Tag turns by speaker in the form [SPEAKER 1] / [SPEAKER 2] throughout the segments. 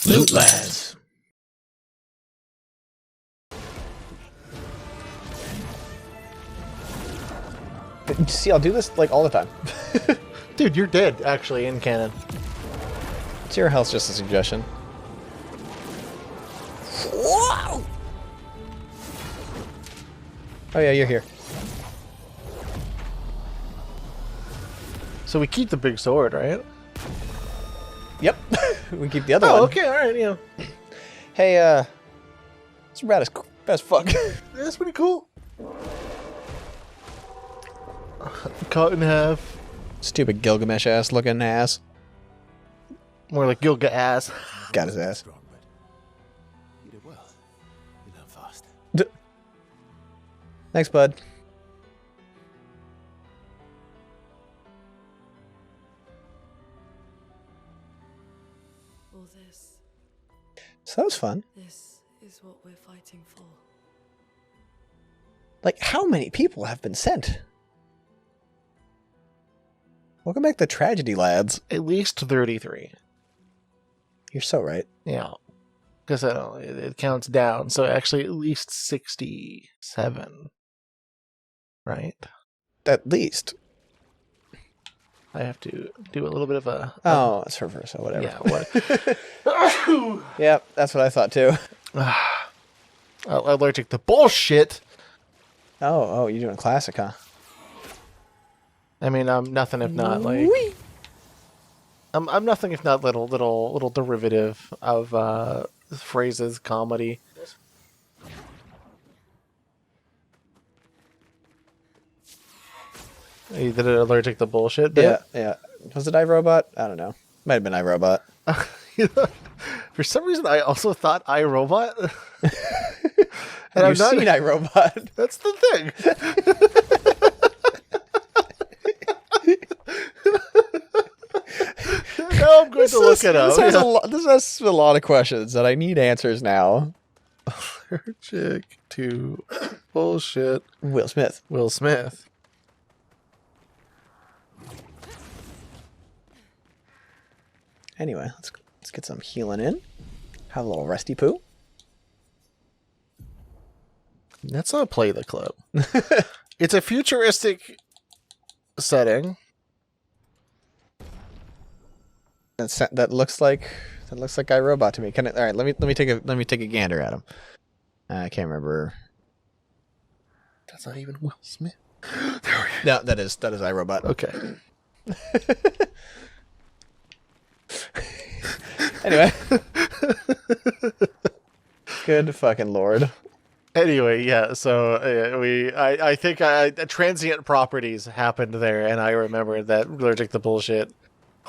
[SPEAKER 1] Lootlads.
[SPEAKER 2] See, I'll do this like all the time.
[SPEAKER 1] Dude, you're dead, actually, in canon.
[SPEAKER 2] 0 health's just a suggestion. Whoa! Oh yeah, you're here.
[SPEAKER 1] So we keep the big sword, right?
[SPEAKER 2] Yep. We keep the other
[SPEAKER 1] Oh,
[SPEAKER 2] one.
[SPEAKER 1] okay, alright, yeah.
[SPEAKER 2] Hey, it's rad as fuck.
[SPEAKER 1] That's pretty cool. Cut in half.
[SPEAKER 2] Stupid Gilgamesh ass looking ass.
[SPEAKER 1] More like Gilga ass.
[SPEAKER 2] Got his ass.
[SPEAKER 3] You did well. You learn fast.
[SPEAKER 2] Thanks, bud.
[SPEAKER 4] All this,
[SPEAKER 2] So that was fun.
[SPEAKER 4] this is what we're fighting for.
[SPEAKER 2] Like, how many people have been sent? Welcome back to Tragedy, lads.
[SPEAKER 1] At least 33.
[SPEAKER 2] You're so right.
[SPEAKER 1] Yeah. Because it counts down. So actually at least 67. Right?
[SPEAKER 2] At least.
[SPEAKER 1] I have to do a little bit of a...
[SPEAKER 2] Oh, it's reverse, so whatever.
[SPEAKER 1] Yeah, what?
[SPEAKER 2] Yep, that's what I thought too.
[SPEAKER 1] Allergic to bullshit.
[SPEAKER 2] Oh, you're doing classic, huh?
[SPEAKER 1] I mean, I'm nothing if not like... I'm nothing if not little derivative of phrases, comedy. You did it allergic to bullshit bit?
[SPEAKER 2] Yeah. Was it iRobot? I don't know. Might have been iRobot.
[SPEAKER 1] For some reason, I also thought iRobot.
[SPEAKER 2] And I've seen iRobot.
[SPEAKER 1] That's the thing. Now I'm going to look it up.
[SPEAKER 2] This has a lot of questions that I need answers now.
[SPEAKER 1] Allergic to bullshit.
[SPEAKER 2] Will Smith.
[SPEAKER 1] Will Smith.
[SPEAKER 2] Anyway, let's get some healing in. Have a little resty poo.
[SPEAKER 1] Let's not play the clip. It's a futuristic setting.
[SPEAKER 2] That looks like iRobot to me. All right, let me take a gander at him. I can't remember.
[SPEAKER 1] That's not even Will Smith.
[SPEAKER 2] No, that is iRobot.
[SPEAKER 1] Okay.
[SPEAKER 2] Anyway. Good fucking lord.
[SPEAKER 1] Anyway, yeah. So I think transient properties happened there, and I remembered that allergic to bullshit.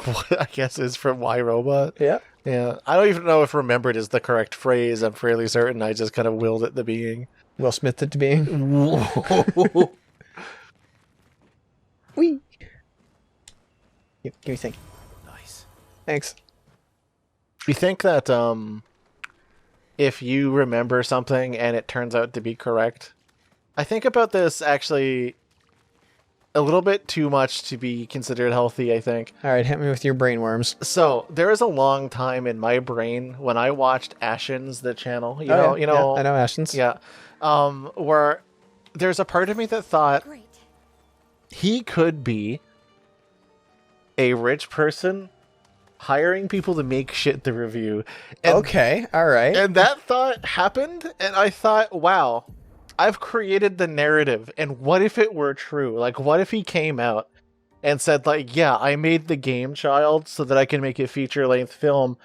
[SPEAKER 1] What I guess is from Y Robot.
[SPEAKER 2] Yeah.
[SPEAKER 1] Yeah. I don't even know if remembered is the correct phrase. I'm fairly certain I just kind of willed it to being.
[SPEAKER 2] Will Smith it to being.
[SPEAKER 1] Whoa.
[SPEAKER 2] Wee. Give me a thing.
[SPEAKER 3] Nice.
[SPEAKER 2] Thanks.
[SPEAKER 1] You think that if you remember something and it turns out to be correct, I think about this actually a little bit too much to be considered healthy, I think.
[SPEAKER 2] All right, hit me with your brain worms.
[SPEAKER 1] So there was a long time in my brain when I watched Ashen's, the channel, you know,
[SPEAKER 2] Yeah, I know Ashton's.
[SPEAKER 1] yeah, where there's a part of me that thought he could be a rich person hiring people to make shit to review. And,
[SPEAKER 2] Okay, all right.
[SPEAKER 1] and that thought happened, and I thought, wow, I've created the narrative, and what if it were true? Like, what if he came out and said, like, yeah, I made the Game Child so that I can make a feature-length film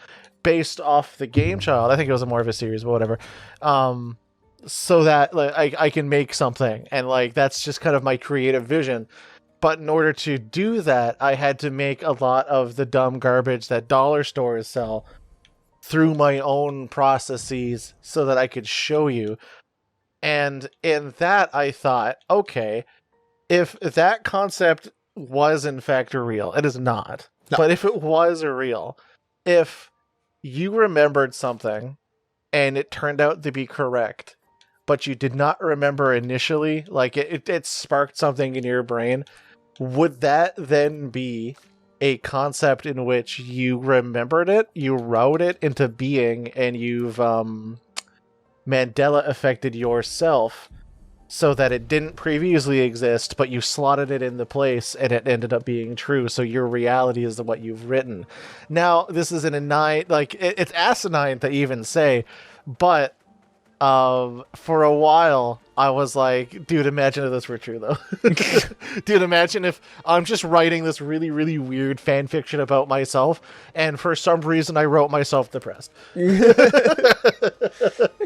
[SPEAKER 1] based off the Game Child. I think it was more of a series, but whatever. So that like, I can make something, and like that's just kind of my creative vision. But in order to do that, I had to make a lot of the dumb garbage that dollar stores sell through my own processes so that I could show you. And in that, I thought, okay, if that concept was in fact real, it is not.
[SPEAKER 2] No.
[SPEAKER 1] But if it was real, if you remembered something and it turned out to be correct, but you did not remember initially, like it sparked something in your brain, would that then be a concept in which you remembered it, you wrote it into being, and you've Mandela affected yourself so that it didn't previously exist, but you slotted it into place and it ended up being true. So your reality is what you've written. Now, this is it's asinine to even say, but for a while I was like, dude, imagine if this were true though. Dude, imagine if I'm just writing this really, really weird fan fiction about myself, and for some reason I wrote myself depressed.
[SPEAKER 2] I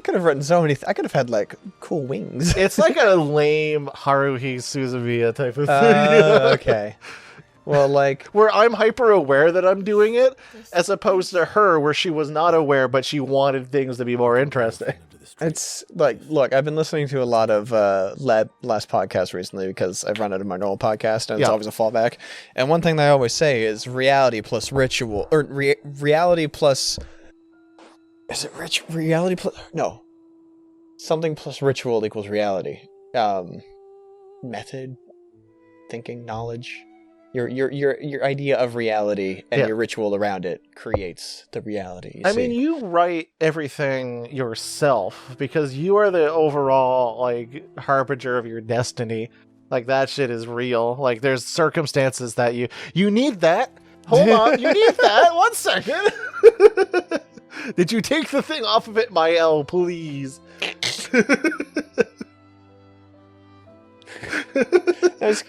[SPEAKER 2] could have written so many. I could have had like cool wings.
[SPEAKER 1] It's like a lame Haruhi Suzumiya type of thing.
[SPEAKER 2] Okay. Well, like
[SPEAKER 1] where I'm hyper aware that I'm doing it, as opposed to her, where she was not aware, but she wanted things to be more interesting.
[SPEAKER 2] it's like, look, I've been listening to a lot of last podcasts recently because I've run out of my normal podcast, and it's always a fallback. And one thing that I always say is reality plus ritual, or reality plus. Is it reality plus? No. Something plus ritual equals reality. Method, thinking, knowledge. Your idea of reality and your ritual around it creates the reality.
[SPEAKER 1] I mean, you write everything yourself because you are the overall like harbinger of your destiny. Like that shit is real. Like there's circumstances that you need that. Hold on, you need that. 1 second. Did you take the thing off of it, my L, please?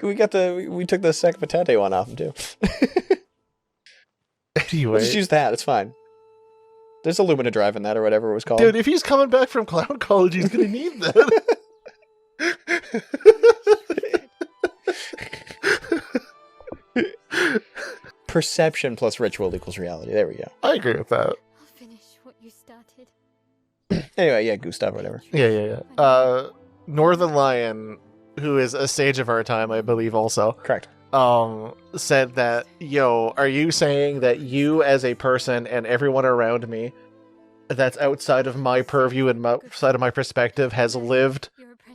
[SPEAKER 2] We took the sec patate one off him too.
[SPEAKER 1] Anyway,
[SPEAKER 2] we'll just use that. It's fine. There's a Lumina drive in that, or whatever it was called.
[SPEAKER 1] Dude, if he's coming back from Cloud College, he's gonna need that.
[SPEAKER 2] Perception plus ritual equals reality. There we go.
[SPEAKER 1] I agree with that.
[SPEAKER 5] I'll finish what you started.
[SPEAKER 2] Anyway, yeah, Gustave, whatever.
[SPEAKER 1] Yeah. Northern Lion, who is a sage of our time, I believe, also.
[SPEAKER 2] Correct.
[SPEAKER 1] Said that, yo, are you saying that you as a person and everyone around me that's outside of my purview and outside of my perspective has lived,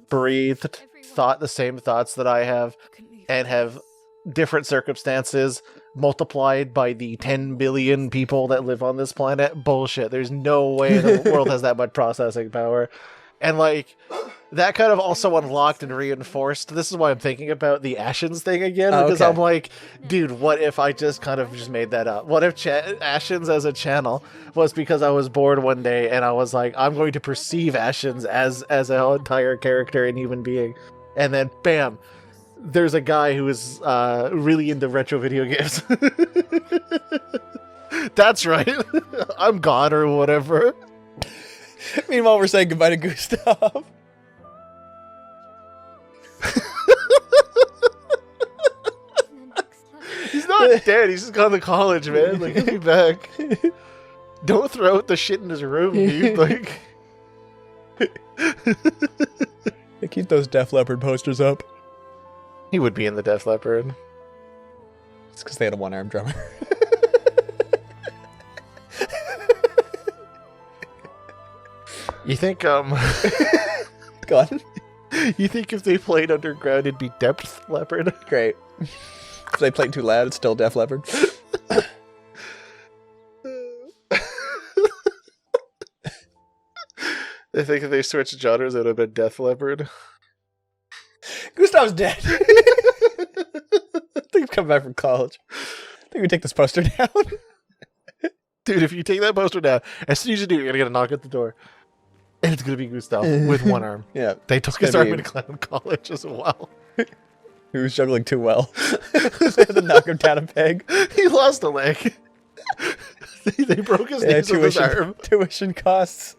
[SPEAKER 1] breathed, thought the same thoughts that I have, and have different circumstances multiplied by the 10 billion people that live on this planet? Bullshit. There's no way the world has that much processing power. And like that kind of also unlocked and reinforced. This is why I'm thinking about the Ashens thing again, because I'm like, dude, what if I just made that up? What if Ashens as a channel was because I was bored one day and I was like, I'm going to perceive Ashens as an entire character and human being, and then bam, there's a guy who is really into retro video games. That's right. I'm God or whatever.
[SPEAKER 2] Meanwhile, we're saying goodbye to Gustave.
[SPEAKER 1] He's not dead. He's just gone to college, man. Like, he'll be back. Don't throw out the shit in his room, dude. Like,
[SPEAKER 2] They keep those Def Leppard posters up.
[SPEAKER 1] he would be in the Def Leppard.
[SPEAKER 2] It's because they had a one-armed drummer.
[SPEAKER 1] You think,
[SPEAKER 2] Go on.
[SPEAKER 1] You think if they played underground, it'd be Depth Leopard?
[SPEAKER 2] Great. If they played too loud, it's still Def Leppard.
[SPEAKER 1] I think if they switched genres, it would have been Death Leopard.
[SPEAKER 2] Gustave's dead. I think he's coming back from college. I think we take this poster down.
[SPEAKER 1] Dude, if you take that poster down, as soon as you do, you're gonna get a knock at the door. And it's gonna be Gustave with one arm.
[SPEAKER 2] Yeah.
[SPEAKER 1] They took his arm into Clown College as well.
[SPEAKER 2] He was juggling too well. They had to knock him down a peg.
[SPEAKER 1] He lost a leg. They broke his knees with his arm.
[SPEAKER 2] Tuition costs.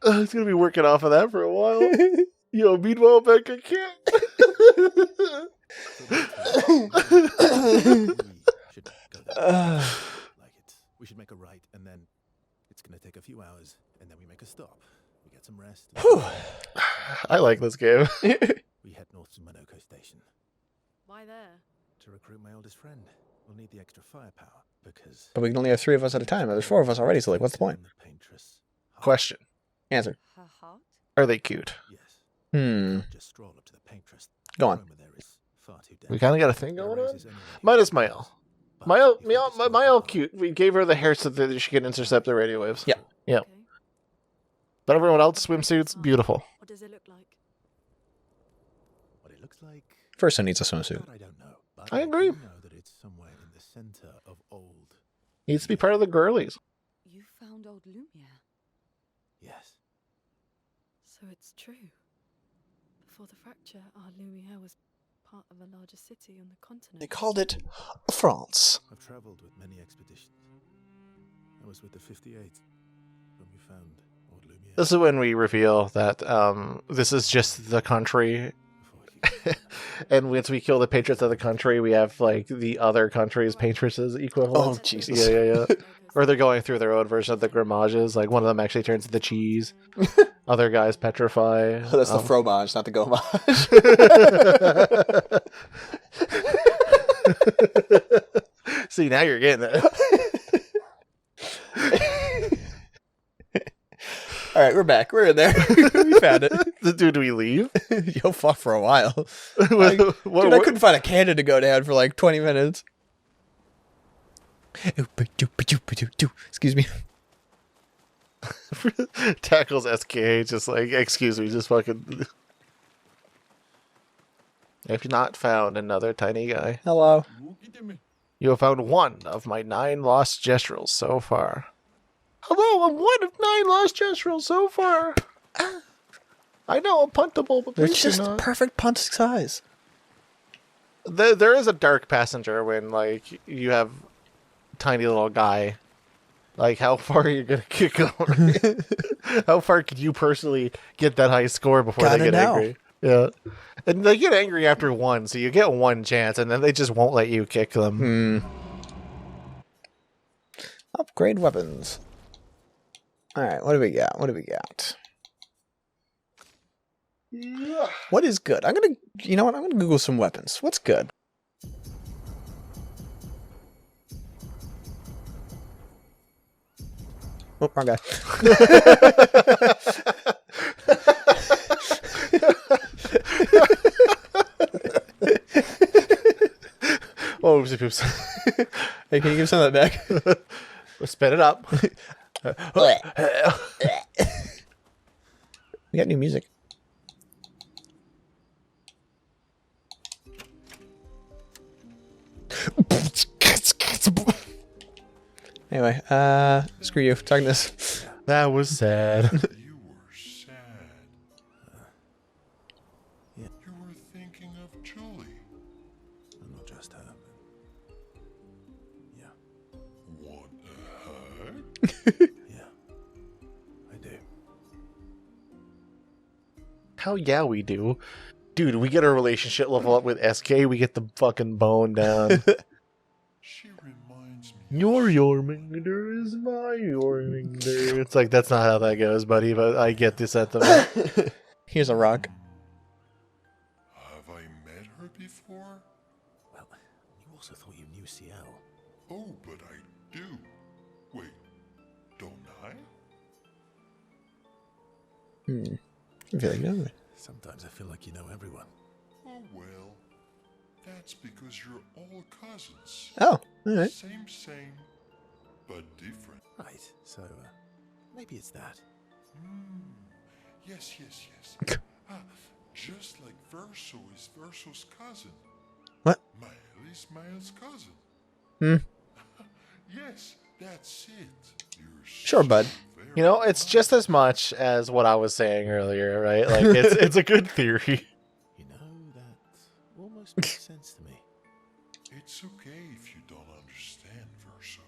[SPEAKER 1] He's gonna be working off of that for a while. Yo, meanwhile, back at camp.
[SPEAKER 3] We should make a right, and then it's gonna take a few hours, and then we make a stop. We get some rest.
[SPEAKER 1] I like this game.
[SPEAKER 3] We head north to Monoko Station
[SPEAKER 4] Why there?
[SPEAKER 3] to recruit my oldest friend. We'll need the extra firepower because.
[SPEAKER 2] But we can only have 3 of us at a time. There's 4 of us already, so like, what's the point?
[SPEAKER 3] Paintress.
[SPEAKER 1] Question.
[SPEAKER 2] Answer.
[SPEAKER 4] Her heart?
[SPEAKER 1] Are they cute?
[SPEAKER 3] Yes.
[SPEAKER 2] Hmm.
[SPEAKER 3] Just stroll up to the paintress.
[SPEAKER 2] Go on.
[SPEAKER 3] The aroma there is far too
[SPEAKER 1] We
[SPEAKER 3] dense.
[SPEAKER 1] kind of got a thing
[SPEAKER 3] It
[SPEAKER 1] going on.
[SPEAKER 3] raises anyone who
[SPEAKER 1] Mine is
[SPEAKER 3] uses
[SPEAKER 1] Mael.
[SPEAKER 3] it. But
[SPEAKER 1] Mael,
[SPEAKER 3] if you destroy her
[SPEAKER 1] Mael,
[SPEAKER 3] heart,
[SPEAKER 1] cute. We gave her the hair so that she can intercept the radio waves.
[SPEAKER 2] Yeah.
[SPEAKER 1] Yeah.
[SPEAKER 4] Okay.
[SPEAKER 1] But everyone else, swimsuits, beautiful.
[SPEAKER 4] What does it look like?
[SPEAKER 3] what it looks like,
[SPEAKER 2] First, one needs a swimsuit.
[SPEAKER 3] that I don't know. But
[SPEAKER 1] I agree.
[SPEAKER 3] do know that it's somewhere in the center of old.
[SPEAKER 1] Needs to be part of the girlies.
[SPEAKER 4] You found old Lumiere,
[SPEAKER 3] Yes.
[SPEAKER 4] so it's true. Before the fracture, our Lumiere was part of a larger city on the continent.
[SPEAKER 2] They called it France.
[SPEAKER 3] I've traveled with many expeditions. I was with the 58th when we found old Lumiere.
[SPEAKER 1] This is when we reveal that this is just the country.
[SPEAKER 3] Before he
[SPEAKER 1] And once we kill the patriots of the country, we have like the other country's patriots equivalent.
[SPEAKER 2] Oh, Jesus.
[SPEAKER 1] Yeah. Or they're going through their own version of the grimages. Like one of them actually turns into cheese. Other guys petrify.
[SPEAKER 2] That's the fromage, not the gomage.
[SPEAKER 1] See, now you're getting it.
[SPEAKER 2] All right, we're back. We're in there. We found it.
[SPEAKER 1] Dude, we leave?
[SPEAKER 2] Yo, fuck for a while.
[SPEAKER 1] What-
[SPEAKER 2] Dude,
[SPEAKER 1] what-
[SPEAKER 2] I couldn't find a cannon to go down for like 20 minutes. Excuse me.
[SPEAKER 1] Tackles SKA just like, excuse me, just fucking. If you're not found another tiny guy,
[SPEAKER 2] Hello.
[SPEAKER 1] you have found one of my 9 lost gestrels so far. Hello, I'm one of 9 lost gestrels so far. I know I'm puntable, but
[SPEAKER 2] They're
[SPEAKER 1] please do
[SPEAKER 2] just
[SPEAKER 1] not.
[SPEAKER 2] perfect punt size.
[SPEAKER 1] There is a dark passenger when like you have tiny little guy. Like, how far are you gonna kick over? How far could you personally get that high score before
[SPEAKER 2] Gotta
[SPEAKER 1] they get
[SPEAKER 2] know.
[SPEAKER 1] angry? Yeah, and they get angry after one, so you get one chance, and then they just won't let you kick them.
[SPEAKER 2] Upgrade weapons. All right, what do we got? What do we got? What is good? I'm gonna, you know what? I'm gonna Google some weapons. What's good? Oh, wrong guy.
[SPEAKER 1] Oh, oopsie poops.
[SPEAKER 2] Hey, can you give some of that back?
[SPEAKER 1] Spit it up.
[SPEAKER 2] We got new music. Anyway, screw you. Talking this.
[SPEAKER 1] That was sad.
[SPEAKER 6] You were sad.
[SPEAKER 3] Yeah.
[SPEAKER 6] You were thinking of Julie.
[SPEAKER 3] And not just her. Yeah.
[SPEAKER 6] Want a hug?
[SPEAKER 3] Yeah. I do.
[SPEAKER 1] How yeah we do. Dude, we get our relationship level up with SK, we get the fucking bone down.
[SPEAKER 6] She reminds me.
[SPEAKER 1] Your Jormungandr is my Jormungandr. It's like, that's not how that goes, buddy, but I get the sentiment.
[SPEAKER 2] Here's a rock.
[SPEAKER 6] Have I met her before?
[SPEAKER 3] Well, you also thought you knew CL.
[SPEAKER 6] Oh, but I do. Wait, don't I?
[SPEAKER 2] I feel like you know.
[SPEAKER 3] Sometimes I feel like you know everyone.
[SPEAKER 6] Oh well, that's because you're all cousins.
[SPEAKER 2] Oh, all right.
[SPEAKER 6] Same, but different.
[SPEAKER 3] Right, so maybe it's that.
[SPEAKER 6] Yes. Just like Verso is Verso's cousin.
[SPEAKER 2] What?
[SPEAKER 6] Mael is Mael's cousin. Yes, that's it. You're
[SPEAKER 2] Sure,
[SPEAKER 6] so
[SPEAKER 2] bud.
[SPEAKER 6] very
[SPEAKER 1] You know, it's just as much as what I was saying earlier, right? Like, it's a good theory.
[SPEAKER 3] You know, that almost makes sense to me.
[SPEAKER 6] It's okay if you don't understand Verso.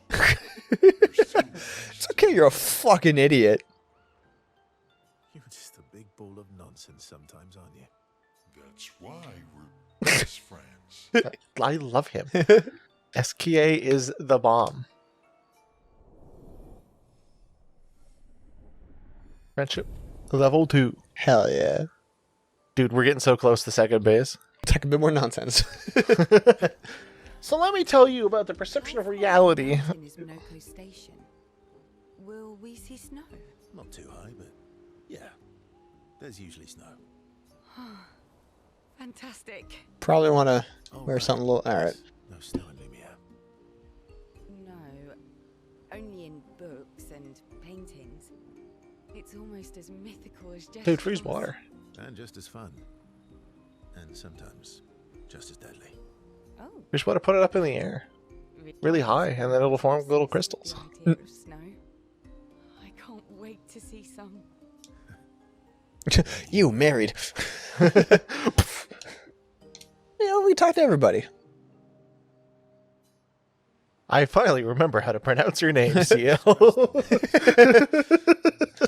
[SPEAKER 6] You're still
[SPEAKER 2] It's okay, you're a fucking idiot.
[SPEAKER 3] You're just a big ball of nonsense sometimes, aren't you?
[SPEAKER 6] That's why we're best friends.
[SPEAKER 1] I love him. SKA is the bomb. Friendship level 2.
[SPEAKER 2] Hell yeah.
[SPEAKER 1] Dude, we're getting so close to second base.
[SPEAKER 2] Talk a bit more nonsense.
[SPEAKER 1] So let me tell you about the perception of reality.
[SPEAKER 4] In his Minoko station. Will we see snow?
[SPEAKER 3] Not too high, but Yeah, there's usually snow.
[SPEAKER 4] Fantastic.
[SPEAKER 2] Probably want to
[SPEAKER 3] Oh,
[SPEAKER 2] wear
[SPEAKER 3] right.
[SPEAKER 2] something a little. All right.
[SPEAKER 3] No snow in Lumiere.
[SPEAKER 7] No, only in books and paintings. It's almost as mythical as just.
[SPEAKER 1] Dude, freeze water.
[SPEAKER 3] And just as fun. And sometimes just as deadly.
[SPEAKER 7] Oh,
[SPEAKER 1] You just want to put it up in the air, really high, and then it'll form little crystals.
[SPEAKER 7] The idea of snow. I can't wait to see some.
[SPEAKER 2] You married. We talked to everybody.
[SPEAKER 1] I finally remember how to pronounce your name, CL.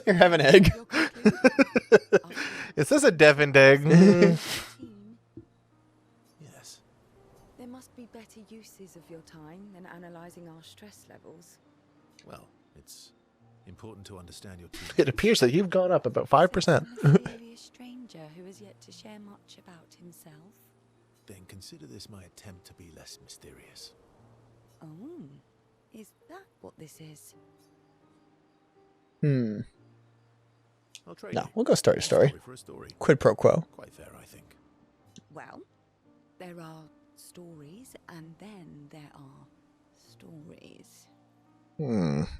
[SPEAKER 2] Here, have an egg.
[SPEAKER 7] You're cooking?
[SPEAKER 1] Is this a Devon egg?
[SPEAKER 7] Team,
[SPEAKER 3] Yes.
[SPEAKER 7] there must be better uses of your time than analysing our stress levels.
[SPEAKER 3] Well, it's important to understand your team.
[SPEAKER 1] It appears that you've gone up about 5%.
[SPEAKER 7] A mysterious stranger who has yet to share much about himself.
[SPEAKER 3] Then consider this my attempt to be less mysterious.
[SPEAKER 7] Oh, is that what this is?
[SPEAKER 3] I'll trade
[SPEAKER 2] No,
[SPEAKER 3] you.
[SPEAKER 2] we'll go story to story.
[SPEAKER 3] For a story.
[SPEAKER 2] Quid pro quo.
[SPEAKER 3] Quite fair, I think.
[SPEAKER 7] Well, there are stories, and then there are stories.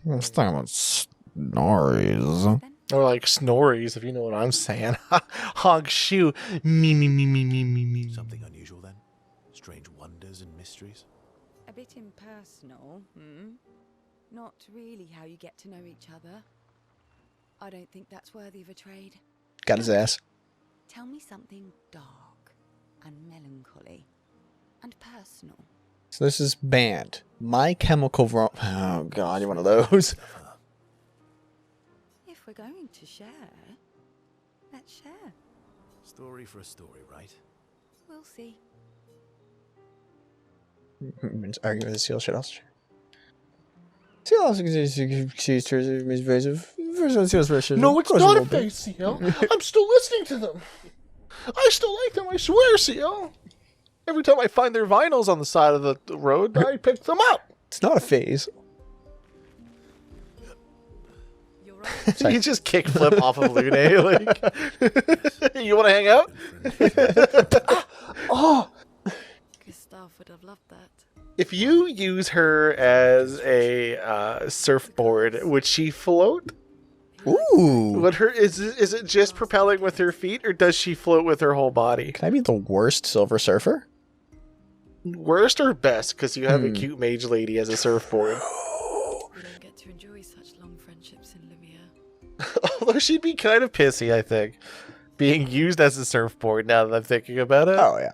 [SPEAKER 2] Let's talk about stories.
[SPEAKER 7] Then
[SPEAKER 1] Or like Snorries, if you know what I'm saying. Hog shoe. Me.
[SPEAKER 3] Something unusual then? Strange wonders and mysteries?
[SPEAKER 7] a bit impersonal, Not really how you get to know each other. I don't think that's worthy of a trade.
[SPEAKER 2] Got his ass.
[SPEAKER 7] Tell me something dark and melancholy and personal.
[SPEAKER 2] So this is banned. My Chemical Romance. Oh god, you're one of those.
[SPEAKER 7] If we're going to share, let's share.
[SPEAKER 3] Story for a story, right?
[SPEAKER 7] We'll see.
[SPEAKER 2] Arguing with the seal shit else. Seal also sees terms of invasive.
[SPEAKER 1] No, it's not a face, CL. I'm still listening to them. I still like them, I swear, CL. Every time I find their vinyls on the side of the road, I pick them up.
[SPEAKER 2] It's not a phase.
[SPEAKER 4] You're right.
[SPEAKER 2] Sorry.
[SPEAKER 1] You just kickflip off of Lune. Like, you want to hang out? Oh,
[SPEAKER 4] Gustave would have loved that.
[SPEAKER 1] if you use her as a surfboard, would she float?
[SPEAKER 2] Ooh.
[SPEAKER 1] Would her is it just propelling with her feet, or does she float with her whole body?
[SPEAKER 2] Can I be the worst Silver Surfer?
[SPEAKER 1] Worst or best? Because you have a cute mage lady as a surfboard.
[SPEAKER 4] We don't get to enjoy such long friendships in Lumiere.
[SPEAKER 1] Although she'd be kind of pissy, I think, being used as a surfboard. Now that I'm thinking about it.
[SPEAKER 2] Oh yeah.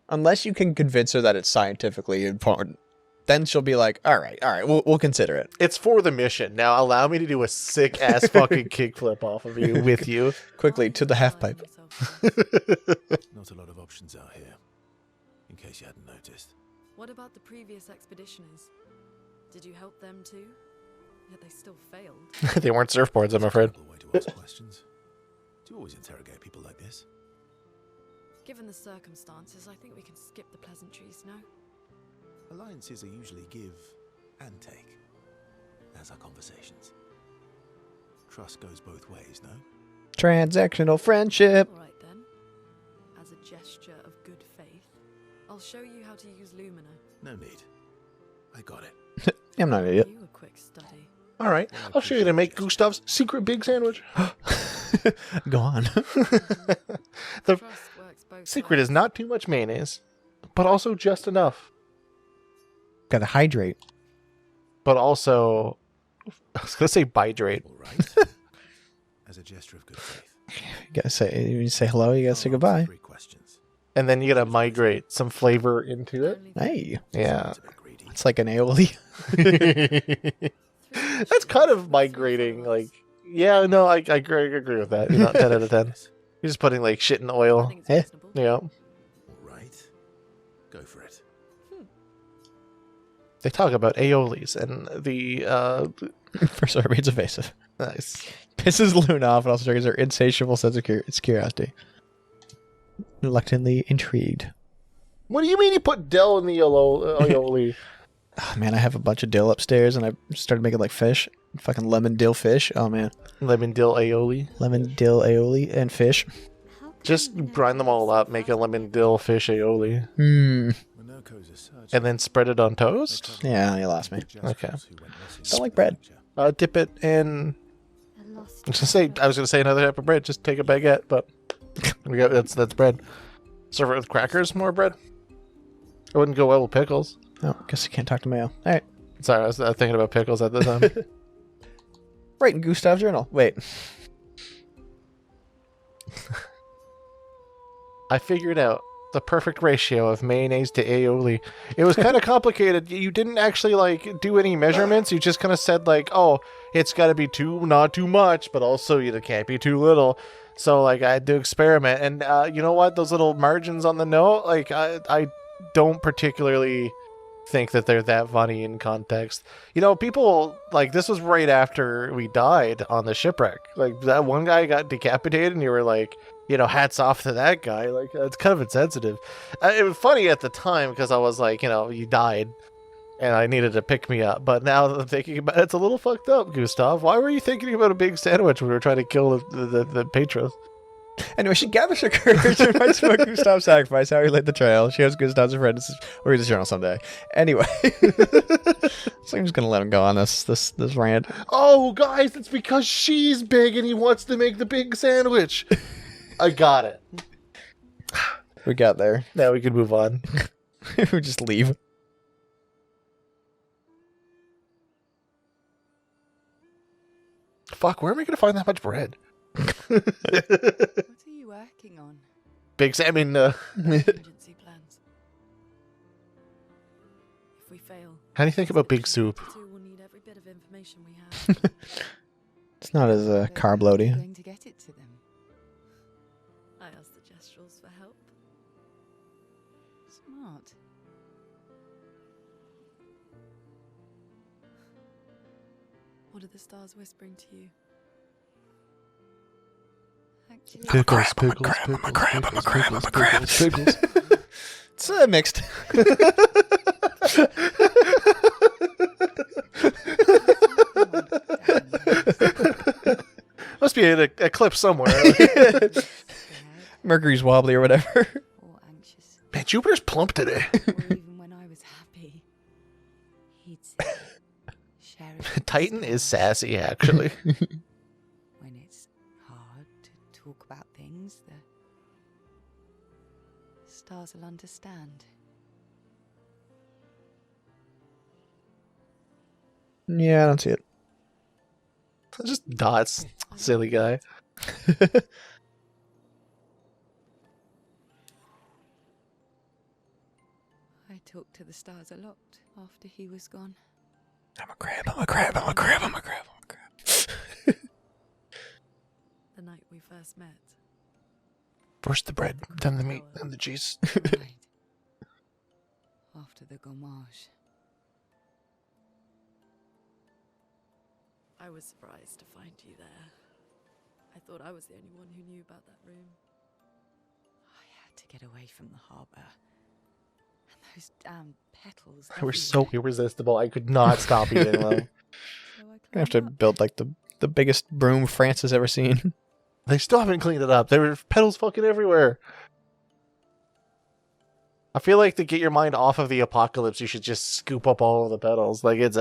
[SPEAKER 2] Unless you can convince her that it's scientifically important, then she'll be like, "All right, we'll consider it."
[SPEAKER 1] It's for the mission. Now allow me to do a sick ass fucking kickflip off of you with you.
[SPEAKER 2] Quickly to the half pipe.
[SPEAKER 3] Not a lot of options out here, in case you hadn't noticed.
[SPEAKER 4] What about the previous expeditioners? Did you help them too? Yet they still failed.
[SPEAKER 1] They weren't surfboards, I'm afraid.
[SPEAKER 3] Terrible way to ask questions. Do you always interrogate people like this?
[SPEAKER 4] Given the circumstances, I think we can skip the pleasantries, no?
[SPEAKER 3] Alliances are usually give and take, as are conversations. Trust goes both ways, no?
[SPEAKER 2] Transactional friendship.
[SPEAKER 4] All right then. As a gesture of good faith, I'll show you how to use Lumina.
[SPEAKER 3] No need. I got it.
[SPEAKER 2] I'm not an idiot.
[SPEAKER 4] You a quick study.
[SPEAKER 1] All right, I'll show you how to make Gustave's secret big sandwich.
[SPEAKER 2] Go on.
[SPEAKER 1] The
[SPEAKER 4] Trust works both
[SPEAKER 1] secret
[SPEAKER 4] ways.
[SPEAKER 1] is not too much mayonnaise, but also just enough.
[SPEAKER 2] Gotta hydrate.
[SPEAKER 1] But also, I was gonna say hydrate.
[SPEAKER 3] All right. As a gesture of good faith.
[SPEAKER 2] You gotta say, when you say hello, you gotta say
[SPEAKER 3] I'll
[SPEAKER 2] goodbye.
[SPEAKER 3] answer 3 questions.
[SPEAKER 1] And then you gotta migrate some flavor into it.
[SPEAKER 4] Only
[SPEAKER 2] Hey,
[SPEAKER 1] Yeah.
[SPEAKER 3] It's a bit greedy.
[SPEAKER 2] it's like an aioli.
[SPEAKER 1] That's kind of migrating, like, yeah, no, I agree with that. You're not 10 out of 10. You're just putting, like, shit in
[SPEAKER 4] I
[SPEAKER 1] oil.
[SPEAKER 4] think it's
[SPEAKER 2] Eh?
[SPEAKER 4] reasonable.
[SPEAKER 1] Yeah.
[SPEAKER 3] All right. Go for it.
[SPEAKER 1] They talk about aiolis and the,
[SPEAKER 2] First, it remains evasive.
[SPEAKER 1] nice.
[SPEAKER 2] Pisses Luna off and also triggers her insatiable sense of curiosity. Reluctantly intrigued.
[SPEAKER 1] What do you mean you put dill in the aioli?
[SPEAKER 2] Oh, man, I have a bunch of dill upstairs and I started making like fish. Fucking lemon dill fish. Oh man,
[SPEAKER 1] Lemon dill aioli.
[SPEAKER 2] lemon dill aioli and fish.
[SPEAKER 5] How come
[SPEAKER 1] Just
[SPEAKER 5] you know
[SPEAKER 1] grind them all up, make a lemon dill fish aioli,
[SPEAKER 3] Monaco's a surgeon.
[SPEAKER 1] and then spread it on toast.
[SPEAKER 2] Yeah, you lost me.
[SPEAKER 1] Okay.
[SPEAKER 2] Don't like bread.
[SPEAKER 1] Dip it in.
[SPEAKER 5] a lost
[SPEAKER 1] I was gonna say another type of bread. Just take a baguette, but we got that's bread. Serve it with crackers. More bread. It wouldn't go well with pickles.
[SPEAKER 2] Oh, guess I can't talk to Mayo. All right.
[SPEAKER 1] Sorry, I was thinking about pickles at the time.
[SPEAKER 2] Right in Gustave's journal. Wait.
[SPEAKER 1] I figured out the perfect ratio of mayonnaise to aioli. It was kind of complicated. You didn't actually like do any measurements. You just kind of said like, oh, it's got to be not too much, but also it can't be too little. So like I had to experiment, and you know what? Those little margins on the note, like I don't particularly think that they're that funny in context. You know, people like this was right after we died on the shipwreck. Like that one guy got decapitated, and you were like, you know, hats off to that guy. Like it's kind of insensitive. It was funny at the time because I was like, you know, you died, and I needed to pick me up. But now that I'm thinking about it, it's a little fucked up, Gustave. Why were you thinking about a big sandwich when we were trying to kill the patrons?
[SPEAKER 2] Anyway, she gathers her courage and writes about Gustave's sacrifice, how he laid the trail. She has Gustave's a friend. We'll read his journal someday. Anyway. So I'm just gonna let him go on this rant.
[SPEAKER 1] Oh, guys, it's because she's big and he wants to make the big sandwich. I got it.
[SPEAKER 2] We got there.
[SPEAKER 1] Now we can move on.
[SPEAKER 2] We just leave.
[SPEAKER 1] Fuck, where am I going to find that much bread?
[SPEAKER 7] What are you working on?
[SPEAKER 1] Big salmon.
[SPEAKER 4] Emergency plans. If we fail,
[SPEAKER 1] How do you think about big soup?
[SPEAKER 4] we'll need every bit of information we have.
[SPEAKER 2] It's not as
[SPEAKER 7] But
[SPEAKER 2] carb
[SPEAKER 7] how are you
[SPEAKER 2] loady.
[SPEAKER 7] going to get it to them?
[SPEAKER 4] I asked the Gestrels for help.
[SPEAKER 7] Smart.
[SPEAKER 4] What are the stars whispering to you?
[SPEAKER 7] Actually,
[SPEAKER 1] Pickles.
[SPEAKER 2] It's mixed.
[SPEAKER 1] Must be a clip somewhere.
[SPEAKER 7] scared
[SPEAKER 2] Mercury's wobbly or whatever.
[SPEAKER 7] or anxious,
[SPEAKER 1] Man, Jupiter's plump today.
[SPEAKER 7] or even when I was happy, he'd say, share it with
[SPEAKER 1] Titan
[SPEAKER 7] the
[SPEAKER 1] is
[SPEAKER 7] stars.
[SPEAKER 1] sassy, actually.
[SPEAKER 7] When it's hard to talk about things, the stars will understand.
[SPEAKER 2] Yeah, I don't see it.
[SPEAKER 1] Just dots. Silly guy.
[SPEAKER 7] I talked to the stars a lot after he was gone.
[SPEAKER 2] I'm a crab, I'm a crab, I'm a crab, I'm a crab, I'm a crab.
[SPEAKER 4] The night we first met.
[SPEAKER 1] First the bread, then the meat, then the cheese.
[SPEAKER 7] Right. After the gommage.
[SPEAKER 4] I was surprised to find you there. I thought I was the only one who knew about that room.
[SPEAKER 7] I had to get away from the harbour. And those damn petals.
[SPEAKER 1] They were so
[SPEAKER 7] everywhere.
[SPEAKER 1] irresistible. I could not stop eating them.
[SPEAKER 7] So
[SPEAKER 2] I have to
[SPEAKER 7] climbed up.
[SPEAKER 2] build like the biggest broom France has ever seen.
[SPEAKER 1] They still haven't cleaned it up. There were petals fucking everywhere. I feel like to get your mind off of the apocalypse, you should just scoop up all of the petals. Like it's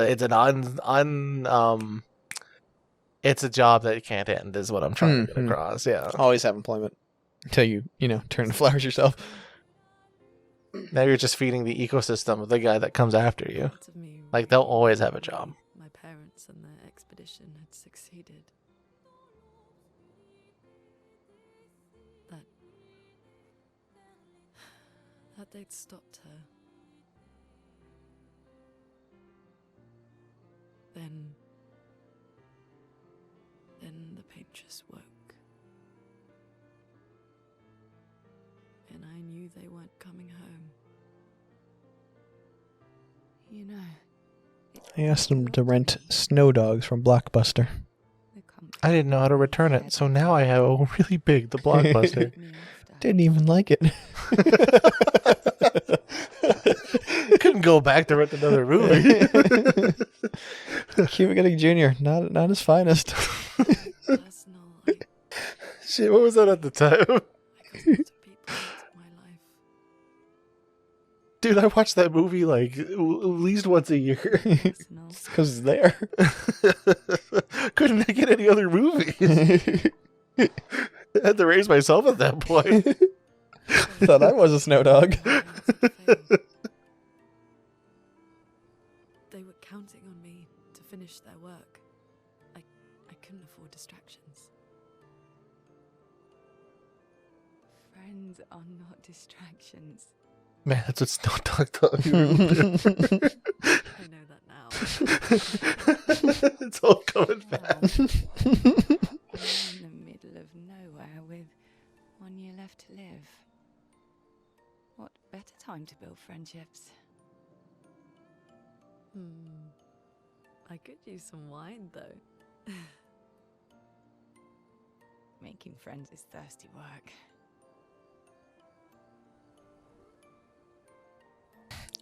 [SPEAKER 1] a job that can't end, is what I'm trying to get
[SPEAKER 2] Mhm.
[SPEAKER 1] across. Yeah.
[SPEAKER 2] Always have employment until you turn the flowers yourself.
[SPEAKER 1] Now you're just feeding the ecosystem of the guy that comes after you.
[SPEAKER 4] Parts of me
[SPEAKER 1] Like they'll always have a job.
[SPEAKER 4] My parents and their expedition had succeeded. That they'd stopped her. Then the paint just woke. And I knew they weren't coming home.
[SPEAKER 7] You know,
[SPEAKER 2] I asked them to rent Snow Dogs from Blockbuster.
[SPEAKER 7] the comfort
[SPEAKER 1] I didn't know how to return it, so now I have a really big the blockbuster.
[SPEAKER 7] me after.
[SPEAKER 2] Didn't even like it.
[SPEAKER 1] Couldn't go back to rent another movie.
[SPEAKER 2] Cuba Gooding Jr. Not his finest.
[SPEAKER 4] Personal.
[SPEAKER 1] Shit, what was that at the time?
[SPEAKER 4] I got a lot of people into my life.
[SPEAKER 1] Dude, I watched that movie like at least once a year.
[SPEAKER 4] Personal.
[SPEAKER 2] Because it's there.
[SPEAKER 1] Couldn't get any other movies. I had to raise myself at that point.
[SPEAKER 2] Thought I was a snow dog.
[SPEAKER 4] They were counting on me to finish their work. I couldn't afford distractions.
[SPEAKER 7] Friends are not distractions.
[SPEAKER 1] Man, that's what Snow Dog thought.
[SPEAKER 4] I know that now.
[SPEAKER 1] It's all coming back.
[SPEAKER 7] You're in the middle of nowhere with 1 year left to live. What better time to build friendships?
[SPEAKER 4] I could use some wine, though.
[SPEAKER 7] Making friends is thirsty work.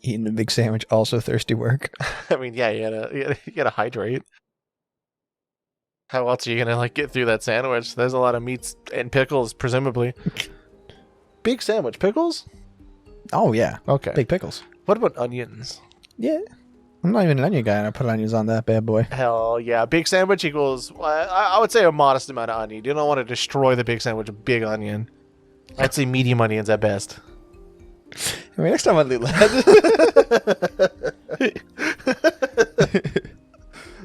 [SPEAKER 2] Eating a big sandwich, also thirsty work.
[SPEAKER 1] I mean, yeah, you gotta hydrate. How else are you gonna like get through that sandwich? There's a lot of meats and pickles, presumably. Big sandwich, pickles?
[SPEAKER 2] Oh, yeah.
[SPEAKER 1] Okay.
[SPEAKER 2] Big pickles.
[SPEAKER 1] What about onions?
[SPEAKER 2] Yeah. I'm not even an onion guy, and I put onions on that bad boy.
[SPEAKER 1] Hell yeah. Big sandwich equals, I would say a modest amount of onion. You don't want to destroy the big sandwich with big onion. I'd say medium onions at best.
[SPEAKER 2] I mean, next time on Loot Lads.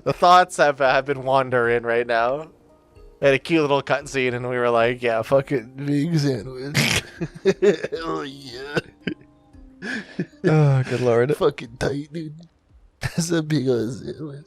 [SPEAKER 1] The thoughts have been wandering right now. We had a cute little cutscene, and we were like, yeah, fucking big sandwich. Hell yeah.
[SPEAKER 2] Oh, good lord.
[SPEAKER 1] Fucking tight, dude. That's a big old sandwich.